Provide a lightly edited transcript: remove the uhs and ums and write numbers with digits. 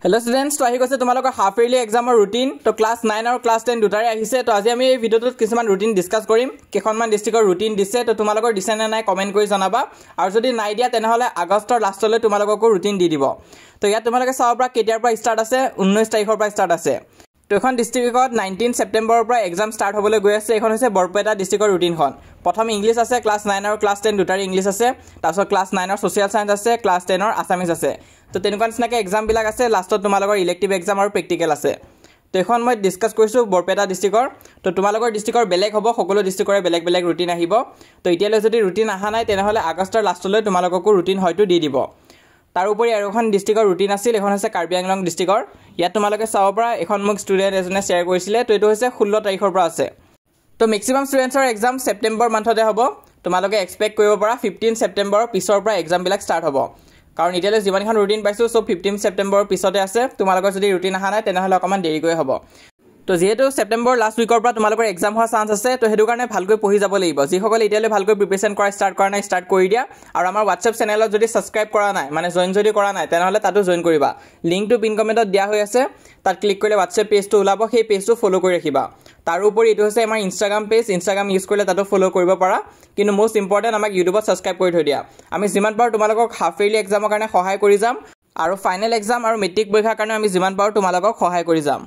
Hello students, to ahi goise tumalokor half yearly exam routine to class 9 aru class 10 dutare ahise to aji ami ei video tut kisuman routine discuss korim kekhonman district routine dise to tumalokor dise na nai comment kori janaba aru jodi nai dia tene hole agostor last le tumalokor routine di dibo to ya tumalokor saw pra ketiar pra start ase 19 tarikhor pra start ase to ekhon district 19 September pra exam start hobole goi ase ekhon hoise Borpeta district routine khon prothom English ase class 9 aru class 10 dutare English ase tasor class 9 aru social science ase class 10 aru Assamese ase তো তেনকুৱা নিচিনাকে exam বিলাক আছে লাষ্টত তোমালোকৰ elective exam আৰু practical আছে তো এখন মই ডিসকাস কৰিছো বৰপেটা ডিস্ট্ৰিক্টৰ তো তোমালোকৰ ডিস্ট্ৰিক্টৰ বেলেগ হ'ব সকলো ডিস্ট্ৰিক্টৰে বেলেগ বেলেগ ৰুটিন আহিব তো এতিয়ালৈ যদি ৰুটিন আহা নাই তেনেহলে আগষ্টৰ লাষ্টলৈ তোমালোককো ৰুটিন হয়তো দি দিব তাৰ উপৰি আৰু এখন ডিস্ট্ৰিক্টৰ ৰুটিন আছিল এখন হৈছে কাৰ্বি আংলং ডিস্ট্ৰিক্টৰ ইয়াত তোমালোকে চাব পৰা এখন মোক ষ্টুডেন্ট এজনে শেয়াৰ কৰিছিলে তো এটো হৈছে 16 তাৰিখৰ পৰা আছে তো ম্যাক্সিমাম ষ্টুডেন্টছৰ এক্সাম সেপ্টেম্বৰ মান্থতে হ'ব তোমালোকে এক্সপেক্ট কৰিব পৰা 15 সেপ্টেম্বৰৰ পিছৰ পৰা এক্সাম বিলাক ষ্টাৰ্ট হ'ব কাৰণ ইতিয়ালে যিমানখন ৰুটিন পাইছো সব 15 সেপ্টেম্বৰৰ পিছতে আছে তোমালোকৰ যদি ৰুটিন আহা নাই তেনেহলে অকমান দেৰি গৈ হ'ব তো যেহেতু সেপ্টেম্বৰ লাষ্ট উইকৰ পৰা তোমালোকৰ এক্সাম হোৱা চান্স আছে তো হেতু কাৰণে ভালকৈ পঢ়ি যাব লাগিব যিসকলে ইতিয়ালে ভালকৈ প্ৰিপাৰেচন কৰা ষ্টাৰ্ট কৰা নাই ষ্টাৰ্ট কৰি দিয়া আৰু আমাৰ WhatsApp চেনেলত যদি সাবস্ক্ৰাইব কৰা নাই মানে জয়েন যদি কৰা নাই তেনেহলে তাতো জয়েন কৰিবা লিংকটো পিন কমেন্টত দিয়া হৈ আছে তাত ক্লিক কৰিলে WhatsApp পেজটো ওলাব সেই পেজটো ফলো কৰি ৰাখিবা তাৰ উপৰি এটো হৈছে আমাৰ Instagram পেজ Instagram ইউজ কৰিলে তাতো ফলো কৰিব পাৰা কিন্তু মোস্ট ইম্পৰ্টেন্ট আমাক ইউটিউবত সাবস্ক্ৰাইব কৰি থৈ দিয়া আমি যিমান পাৰো তোমালোকক হাফ ইয়াৰলি এক্সামৰ কাৰণে সহায় কৰি যাম আৰু ফাইনেল এক্সাম আৰু মেট্ৰিক পৰীক্ষাৰ কাৰণে আমি যিমান পাৰো তোমালোকক সহায় কৰি যাম